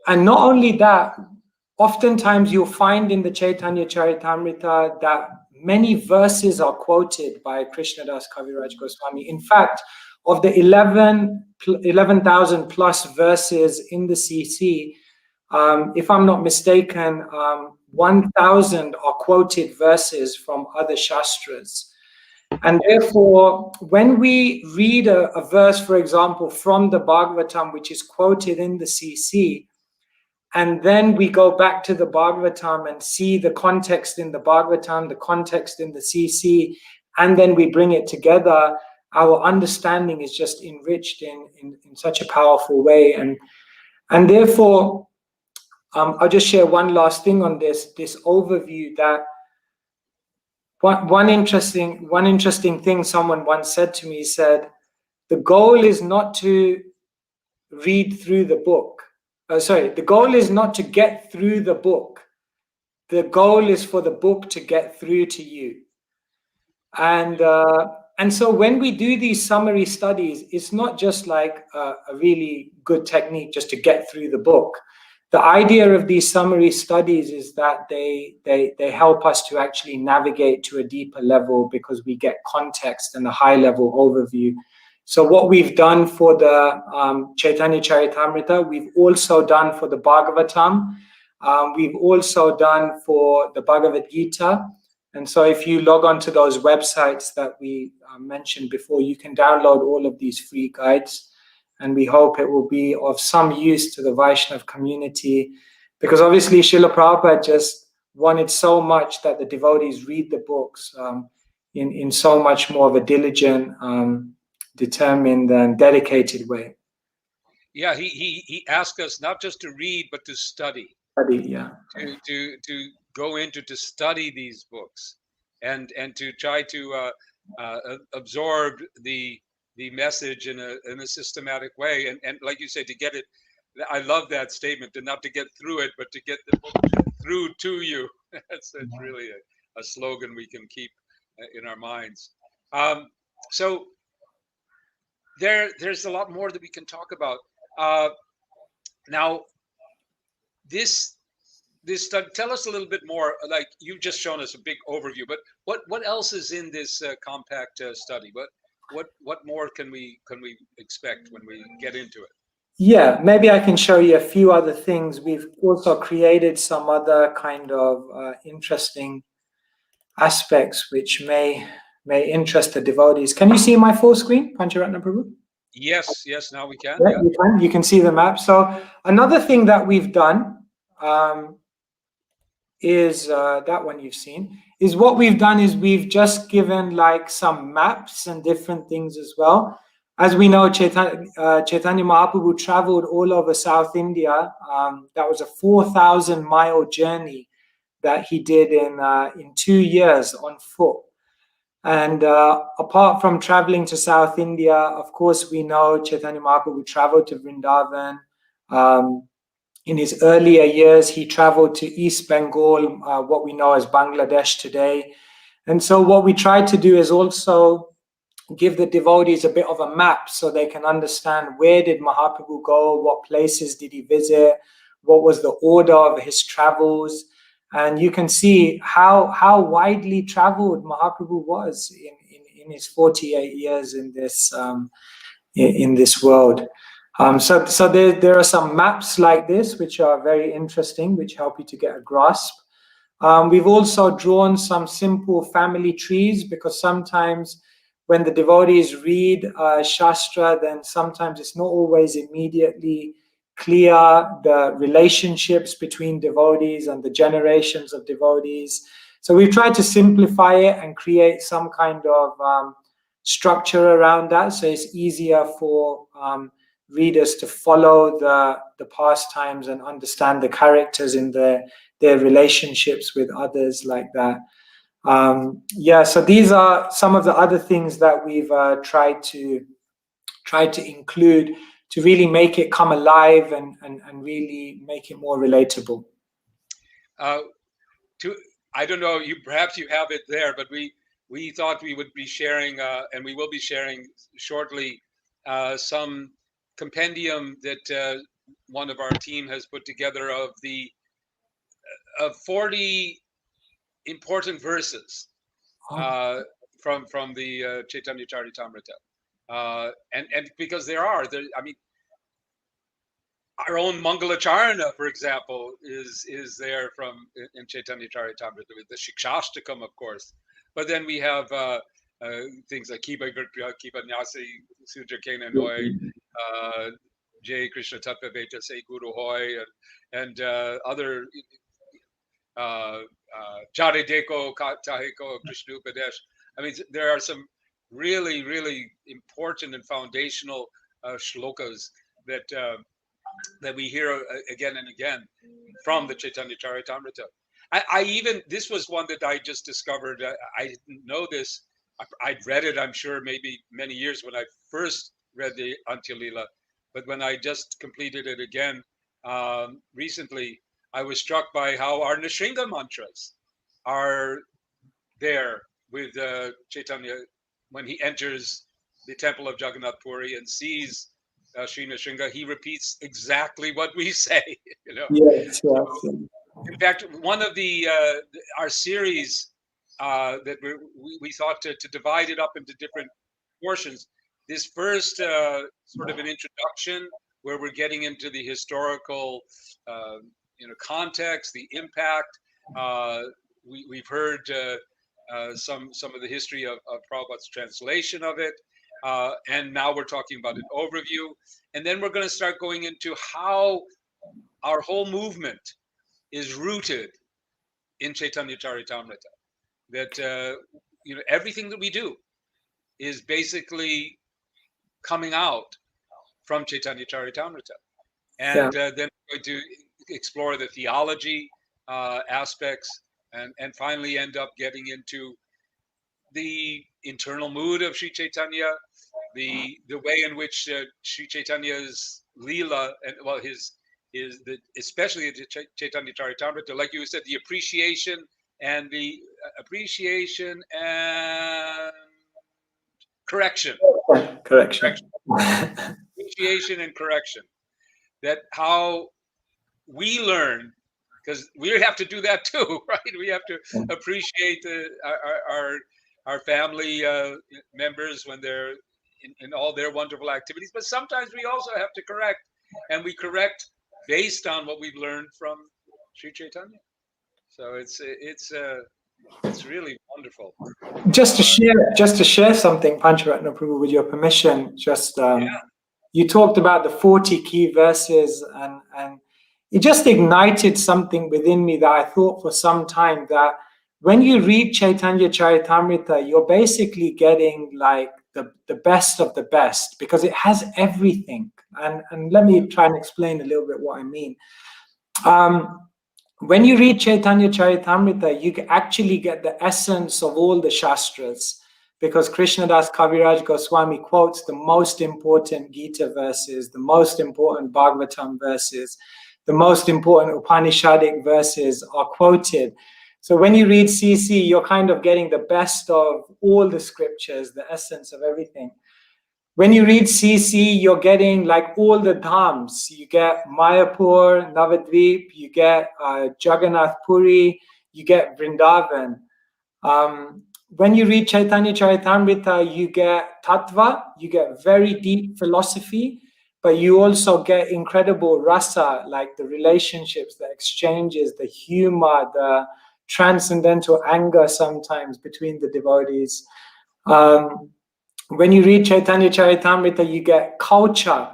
not only that, oftentimes you'll find in the Caitanya-Caritamrta that many verses are quoted by Krishnadas Kaviraj Goswami. In fact, of the 11,000 plus verses in the CC, if I'm not mistaken, 1,000 are quoted verses from other Shastras. And therefore, when we read a verse, for example, from the Bhagavatam, which is quoted in the CC, and then we go back to the Bhagavatam and see the context in the Bhagavatam, the context in the CC, and then we bring it together, our understanding is just enriched in such a powerful way. And therefore, I'll just share one last thing on this overview, that one interesting thing someone once said to me, said, the goal is not to read through the book. The goal is not to get through the book. The goal is for the book to get through to you. And so when we do these summary studies, it's not just like a really good technique just to get through the book. The idea of these summary studies is that they help us to actually navigate to a deeper level, because we get context and a high level overview. So what we've done for the Caitanya-Caritamrta, we've also done for the Bhagavatam. We've also done for the Bhagavad Gita. And so if you log on to those websites that we mentioned before, you can download all of these free guides. And we hope it will be of some use to the Vaishnav community, because obviously Srila Prabhupada just wanted so much that the devotees read the books in so much more of a diligent, determined and dedicated way. Yeah, he asked us not just to read, but to study. To go into, to study these books and to try to absorb the message in a systematic way, and like you say, to get it. I love that statement, to not to get through it, but to get the book through to you. That's really a slogan we can keep in our minds. So there's a lot more that we can talk about. Now, this study, tell us a little bit more. Like you've just shown us a big overview, but what else is in this compact study? What more can we expect when we get into it? Yeah, maybe I can show you a few other things. We've also created some other kind of interesting aspects which may interest the devotees. Can you see my full screen, Pancharatna Prabhu? Yes, now we can. Yeah, you can. You can see the map. So another thing that we've done is that one you've seen. Is what we've done is we've just given like some maps and different things as well. As we know, Chaitanya Mahaprabhu traveled all over South India. That was a 4,000-mile journey that he did in 2 years on foot. And apart from traveling to South India, of course, we know Chaitanya Mahaprabhu traveled to Vrindavan. In his earlier years, he traveled to East Bengal, what we know as Bangladesh today. And so what we tried to do is also give the devotees a bit of a map so they can understand where did Mahaprabhu go, what places did he visit, what was the order of his travels. And you can see how widely traveled Mahaprabhu was in his 48 years in this world. So there are some maps like this which are very interesting, which help you to get a grasp. We've also drawn some simple family trees because sometimes when the devotees read Shastra, then sometimes it's not always immediately clear the relationships between devotees and the generations of devotees. So we've tried to simplify it and create some kind of structure around that, so it's easier for readers to follow the pastimes and understand the characters in their relationships with others like that. So these are some of the other things that we've tried to include to really make it come alive and really make it more relatable. I don't know, perhaps you have it there, but we thought we would be sharing, and we will be sharing shortly, some compendium that one of our team has put together of 40 important verses from the Caitanya-Caritamrta, and because I mean, our own Mangalacharna, for example, is there in Caitanya-Caritamrta with the Shikshashtakam, of course. But then we have things like Kiba Virpya, Kiba Nyasi, Sudra Kenan Hoy, Jay Krishna Tattva Veta Se Guru Hoy, and other Jare Deko Taheko Krishna Upadesh. I mean, there are some really, really important and foundational shlokas that we hear again and again from the Caitanya-Caritamrta. This was one that I just discovered. I didn't know this. I'd read it, I'm sure, maybe many years when I first read the Antya-lila. But when I just completed it again recently, I was struck by how our Nrsimha mantras are there with Chaitanya when he enters the temple of Jagannath Puri and sees Sri Nrsimha. He repeats exactly what we say. Yes. In fact, one of our series that we thought to divide it up into different portions. This first sort of an introduction where we're getting into the historical context, the impact. We've heard some of the history of Prabhupada's translation of it. And now we're talking about an overview. And then we're going to start going into how our whole movement is rooted in Caitanya-Caritamrta. That everything that we do is basically coming out from Caitanya-Caritamrta. And then we're going to explore the theology aspects and finally end up getting into the internal mood of Sri Chaitanya, the way in which Sri Chaitanya's Leela and especially the Caitanya-Caritamrta, like you said, the appreciation and correction. Correction. Appreciation and correction. That how we learn, because we have to do that too, right? We have to appreciate our family members when they're in all their wonderful activities. But sometimes we also have to correct, and we correct based on what we've learned from Sri Chaitanya. So it's really wonderful. Just to share something, Pancharatna Prabhu, with your permission, just you talked about the 40 key verses, and it just ignited something within me that I thought for some time, that when you read Caitanya-Caritamrta, you're basically getting like the best of the best, because it has everything. And let me try and explain a little bit what I mean. When you read Caitanya-Caritamrta, you actually get the essence of all the Shastras, because Krishnadas Kaviraj Goswami quotes the most important Gita verses, the most important Bhagavatam verses, the most important Upanishadic verses are quoted. So when you read CC, you're kind of getting the best of all the scriptures, the essence of everything. When you read CC, you're getting like all the dhams. You get Mayapur, Navadvip, you get Jagannath Puri, you get Vrindavan. When you read Caitanya-Caritamrita, you get tattva, you get very deep philosophy, but you also get incredible rasa, like the relationships, the exchanges, the humor, the transcendental anger sometimes between the devotees. When you read Caitanya-Caritamrita, you get culture,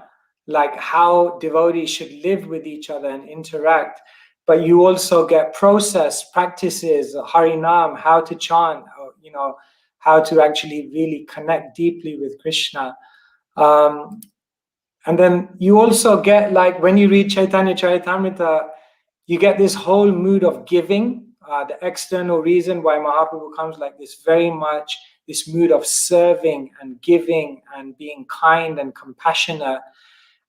like how devotees should live with each other and interact. But you also get process, practices, Harinam, how to chant, how to actually really connect deeply with Krishna. And then you also get, like, when you read Caitanya-Caritamrita, you get this whole mood of giving. The external reason why Mahaprabhu comes like this, very much this mood of serving and giving and being kind and compassionate.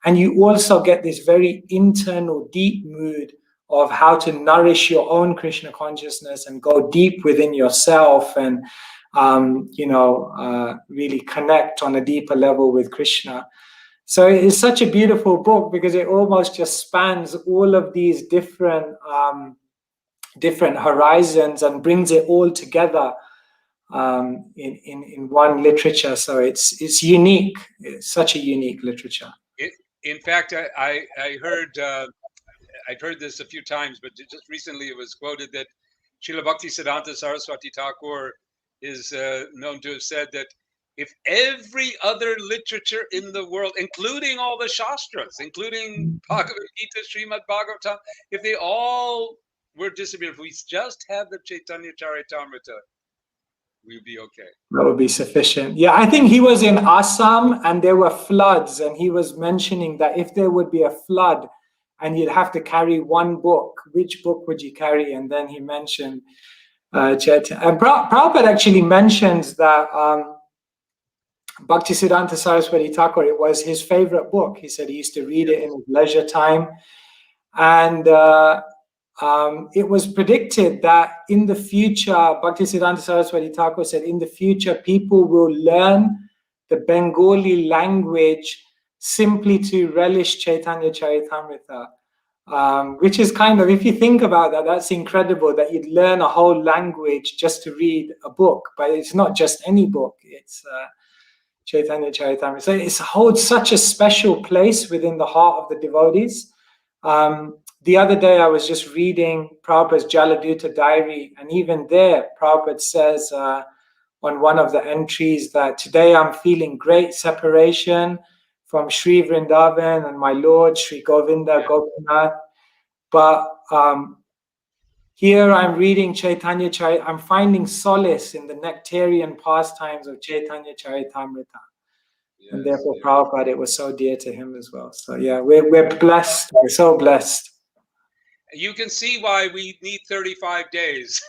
And you also get this very internal, deep mood of how to nourish your own Krishna consciousness and go deep within yourself and, really connect on a deeper level with Krishna. So it's such a beautiful book because it almost just spans all of these different horizons and brings it all together in one literature. So it's unique. It's such a unique literature. In fact, I heard I've heard this a few times, but just recently it was quoted that Srila Bhaktisiddhanta Saraswati Thakur is known to have said that if every other literature in the world, including all the Shastras, including Bhagavad Gita, Srimad Bhagavatam, if they all were disappeared, if we just had the Caitanya-Caritamrita, we'd be okay. That would be sufficient. Yeah, I think he was in Assam and there were floods, and he was mentioning that if there would be a flood and you'd have to carry one book, which book would you carry? And then he mentioned Chaitanya. And Prabhupada actually mentions that Bhaktisiddhanta Saraswati Thakur, it was his favorite book. He said he used to read it in his leisure time. And it was predicted that in the future, Bhaktisiddhanta Saraswati Thakur said, in the future, people will learn the Bengali language simply to relish Caitanya-Caritamrita, which is kind of, if you think about that, that's incredible that you'd learn a whole language just to read a book. But it's not just any book, it's Caitanya-Caritamrita. So it holds such a special place within the heart of the devotees. The other day, I was just reading Prabhupada's Jaladuta diary, and even there, Prabhupada says on one of the entries that today I'm feeling great separation from Sri Vrindavan and my Lord, Sri Govinda Gopinath. But here I'm reading Caitanya-Caritamrita, I'm finding solace in the nectarian pastimes of Caitanya-Caritamrita. Yes, and therefore, Prabhupada, it was so dear to him as well. So yeah, we're blessed. We're so blessed. You can see why we need 35 days.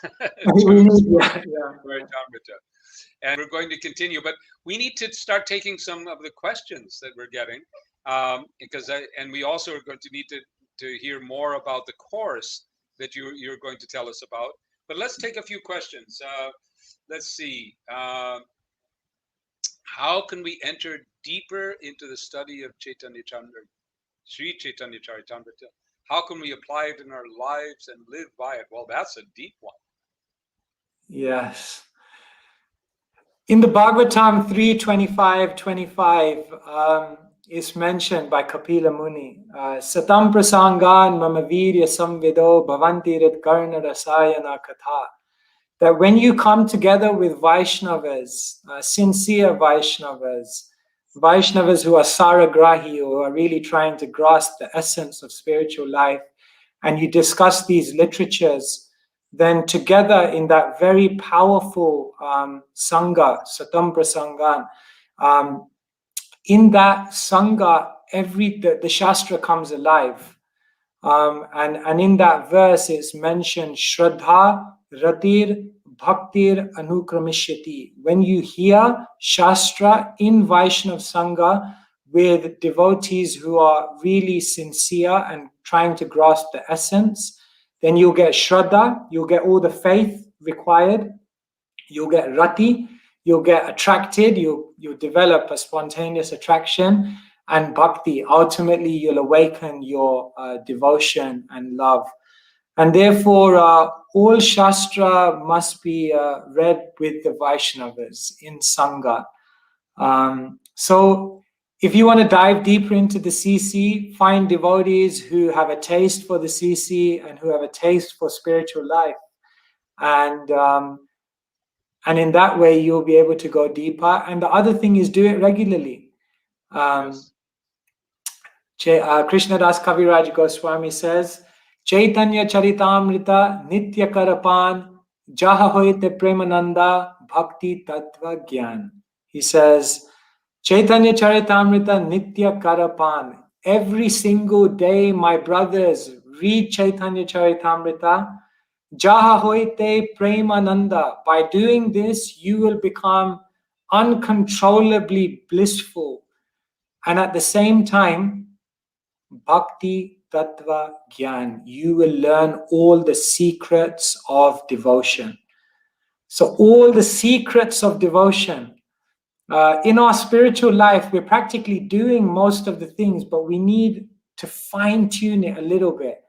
And we're going to continue, but we need to start taking some of the questions that we're getting, and we also are going to need to hear more about the course that you're going to tell us about. But let's take a few questions. Let's see. how can we enter deeper into the study of Sri Caitanya-Caritamrta? How can we apply it in our lives and live by it? Well, that's a deep one. Yes. In the Bhagavatam 3:25 is mentioned by Kapila Muni. Satam prasangan mama virya samvido bhavanti rit karna rasayana katha. That when you come together with Vaishnavas, sincere Vaishnavas who are saragrahi, who are really trying to grasp the essence of spiritual life, and you discuss these literatures, then together in that very powerful sangha, Satam Prasangan, in that sangha, the Shastra comes alive. And in that verse it's mentioned Shraddha, Ratir, Bhaktir, Anukramishati. When you hear Shastra in Vaishnav Sangha with devotees who are really sincere and trying to grasp the essence, then you'll get Shraddha, you'll get all the faith required, you'll get Rati, you'll get attracted, you'll develop a spontaneous attraction, and Bhakti. Ultimately, you'll awaken your devotion and love. And therefore, all Shastra must be read with the Vaishnavas in Sangha. So if you want to dive deeper into the CC, find devotees who have a taste for the CC and who have a taste for spiritual life. And in that way, you'll be able to go deeper. And the other thing is do it regularly. Yes. Krishnadas Kaviraj Goswami says, Caitanya-Caritamrta Nitya Karapan Jaha Hoite Premananda Bhakti Tattva Gyan. He says, Caitanya-Caritamrta Nitya Karapan. Every single day, my brothers, read Caitanya-Caritamrita. Jaha Hoite Premananda. By doing this, you will become uncontrollably blissful. And at the same time, Bhakti Tattva Gyan, you will learn all the secrets of devotion. So all the secrets of devotion. In our spiritual life, we're practically doing most of the things, but we need to fine-tune it a little bit.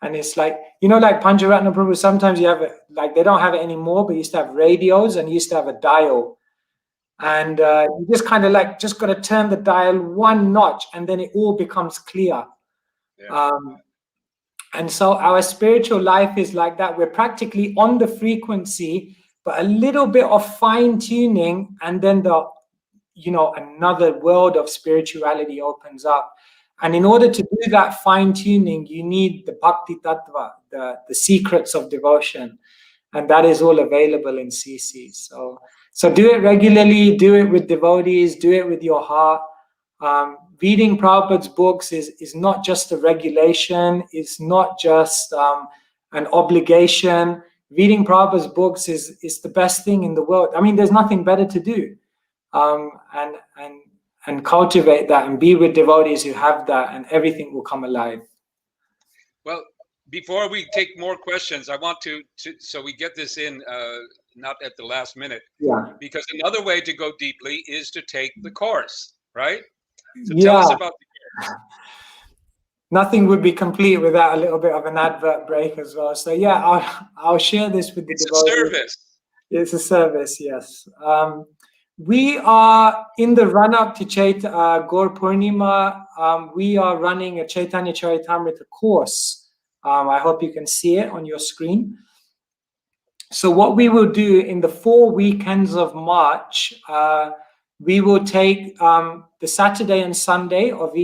And it's like, like Pancharatna Prabhu, sometimes you have like they don't have it anymore, but you used to have radios and you used to have a dial. And you just kind of just got to turn the dial one notch and then it all becomes clear. Yeah. And so our spiritual life is like that. We're practically on the frequency, but a little bit of fine tuning and then another world of spirituality opens up. And in order to do that fine tuning, you need the Bhakti Tattva, the secrets of devotion. And that is all available in CC. So do it regularly, do it with devotees, do it with your heart. Reading Prabhupada's books is not just a regulation, it's not just an obligation. Reading Prabhupada's books is the best thing in the world. I mean, there's nothing better to do. And cultivate that and be with devotees who have that, and everything will come alive. Well, before we take more questions, I want to so we get this in not at the last minute. Yeah. Because another way to go deeply is to take the course, right? So yeah. Tell us about the course. Nothing would be complete without a little bit of an advert break as well. So yeah, I'll share this with the devotees. It's a service. It's a service, yes. We are in the run-up to Gaur Purnima. We are running a Caitanya-Caritamrta course. I hope you can see it on your screen. So what we will do in the 4 weekends of March, we will take the Saturday and Sunday of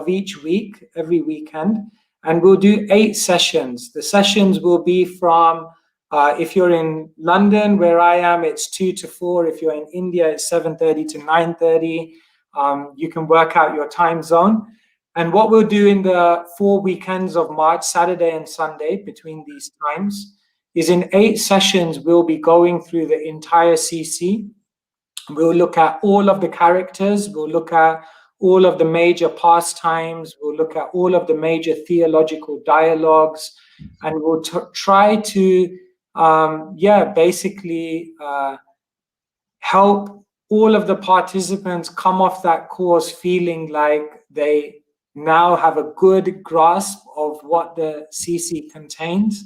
each week, every weekend, and we'll do 8 sessions. The sessions will be from if you're in London, where I am, it's 2 to 4. If you're in India, it's 7:30 to 9:30. You can work out your time zone. And what we'll do in the 4 weekends of March, Saturday and Sunday, between these times, is in 8 sessions, we'll be going through the entire CC. We'll look at all of the characters. We'll look at all of the major pastimes. We'll look at all of the major theological dialogues. And we'll try to basically help all of the participants come off that course feeling like they now have a good grasp of what the CC contains.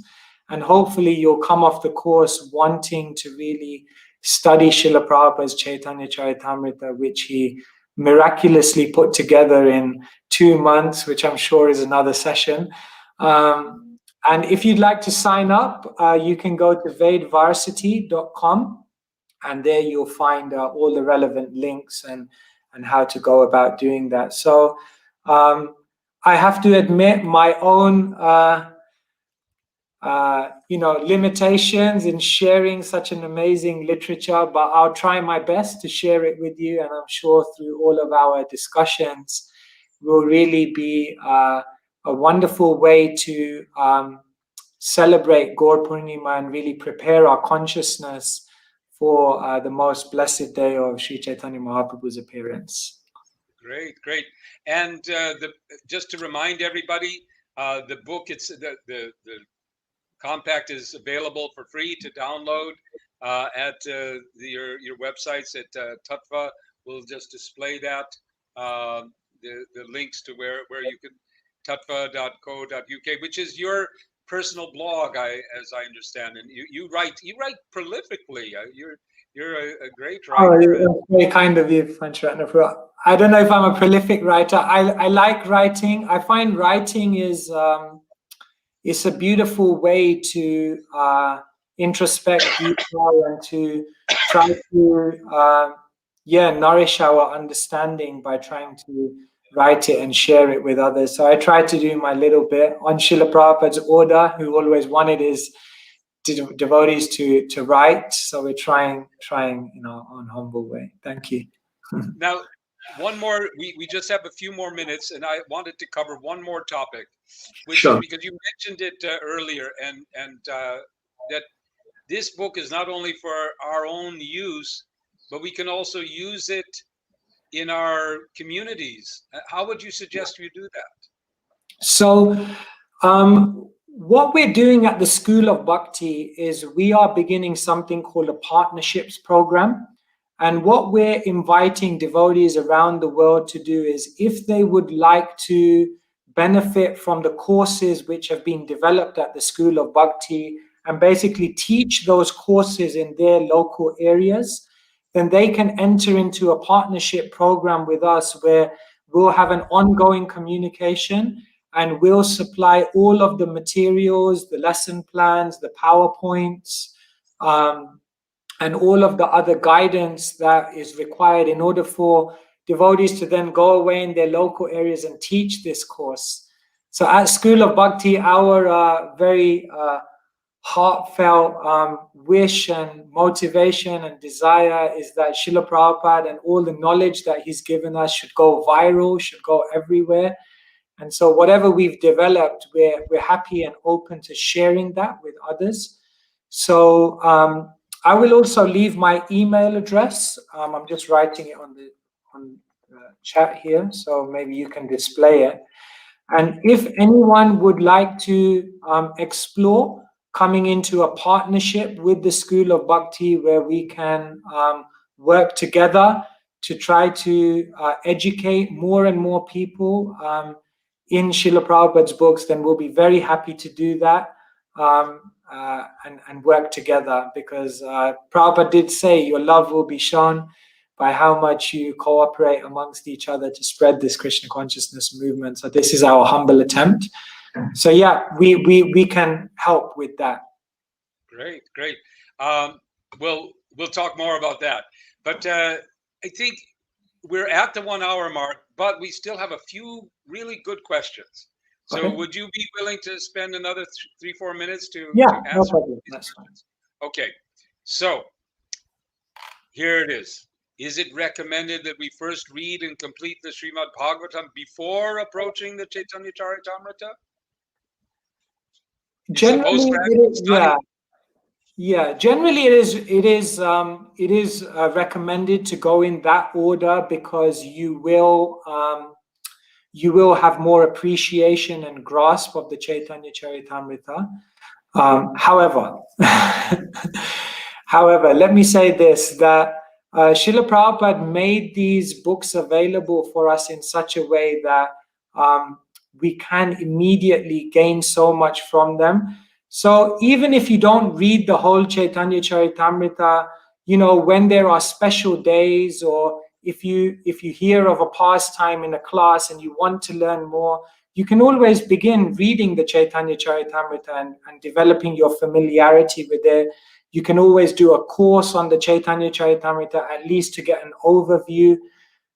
And hopefully you'll come off the course wanting to really study Srila Prabhupada's Caitanya-Caritamrta, which he miraculously put together in 2 months, which I'm sure is another session. And if you'd like to sign up, you can go to vedvarsity.com, and there you'll find all the relevant links and how to go about doing that. So I have to admit my own limitations in sharing such an amazing literature, but I'll try my best to share it with you, and I'm sure through all of our discussions will really be a wonderful way to celebrate Gaur Purnima and really prepare our consciousness for the most blessed day of Sri Chaitanya Mahaprabhu's appearance. Great, great. And just to remind everybody, the book, the compact is available for free to download at your websites at Tattva. We'll just display that, the links to where you can, tattva.co.uk, which is your personal blog, as I understand, and you write prolifically. You're a great writer. Oh, very kind of you, Pancharatna. I don't know if I'm a prolific writer. I like writing. I find writing is it's a beautiful way to introspect deeper and to try to nourish our understanding by trying to write it and share it with others. So I try to do my little bit on Srila Prabhupada's order, who always wanted his devotees to write. So we're trying on humble way. Thank you. Now, one more, we just have a few more minutes, and I wanted to cover one more topic, which is because you mentioned it earlier, and that this book is not only for our own use, but we can also use it in our communities. How would you suggest we do that? So what we're doing at the School of Bhakti is we are beginning something called a partnerships program. And what we're inviting devotees around the world to do is, if they would like to benefit from the courses which have been developed at the School of Bhakti and basically teach those courses in their local areas, then they can enter into a partnership program with us where we'll have an ongoing communication and we'll supply all of the materials, the lesson plans, the PowerPoints, and all of the other guidance that is required in order for devotees to then go away in their local areas and teach this course. So at School of Bhakti, our very heartfelt wish and motivation and desire is that Srila Prabhupada and all the knowledge that he's given us should go viral, should go everywhere. And so whatever we've developed, we're happy and open to sharing that with others. So I will also leave my email address. I'm just writing it on the chat here, so maybe you can display it. And if anyone would like to explore coming into a partnership with the School of Bhakti where we can work together to try to educate more and more people in Srila Prabhupada's books, then we'll be very happy to do that and work together, because Prabhupada did say your love will be shown by how much you cooperate amongst each other to spread this Krishna consciousness movement. So this is our humble attempt. So yeah, we can help with that. Great, great. We'll talk more about that. But I think we're at the 1 hour mark, but we still have a few really good questions. So okay. Would you be willing to spend another 3-4 minutes to answer no problem. these questions? Okay, so here it is. Is it recommended that we first read and complete the Srimad Bhagavatam before approaching the Caitanya-Caritamrta? Generally, generally it is recommended to go in that order, because you will have more appreciation and grasp of the Caitanya-Caritamrta. However, let me say this, that Srila Prabhupada made these books available for us in such a way that we can immediately gain so much from them. So even if you don't read the whole Caitanya-Caritamrta, you know, when there are special days, or if you hear of a pastime in a class and you want to learn more, you can always begin reading the Caitanya-Caritamrta and developing your familiarity with it. You can always do a course on the Caitanya-Caritamrta, at least to get an overview.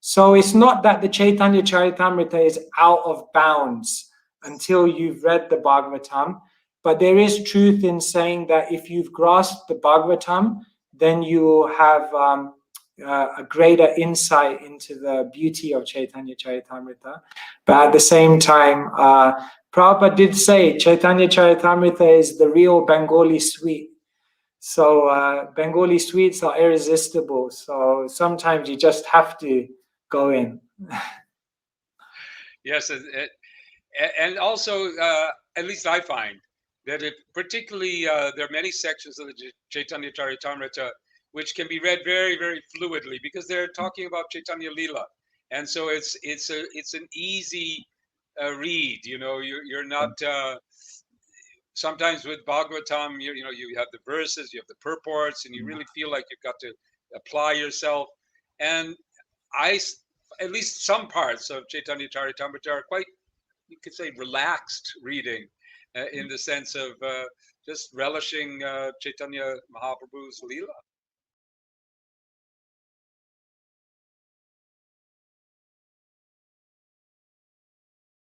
So it's not that the Caitanya-Caritamrta is out of bounds until you've read the Bhagavatam, but there is truth in saying that if you've grasped the Bhagavatam, then you will have a greater insight into the beauty of Caitanya-Caritamrita. But at the same time, Prabhupada did say Caitanya-Caritamrita is the real Bengali sweet. So Bengali sweets are irresistible. So sometimes you just have to go in. Yes, and also, at least I find that particularly there are many sections of the Caitanya-Caritamrita which can be read very, very fluidly because they're talking about Chaitanya Lila, and so it's an easy read. You know, you're not. Sometimes with Bhagavatam, you know, you have the verses, you have the purports, and you really feel like you've got to apply yourself. And at least some parts of Caitanya-Caritamrita are quite, you could say, relaxed reading, in the sense of just relishing Chaitanya Mahaprabhu's Leela.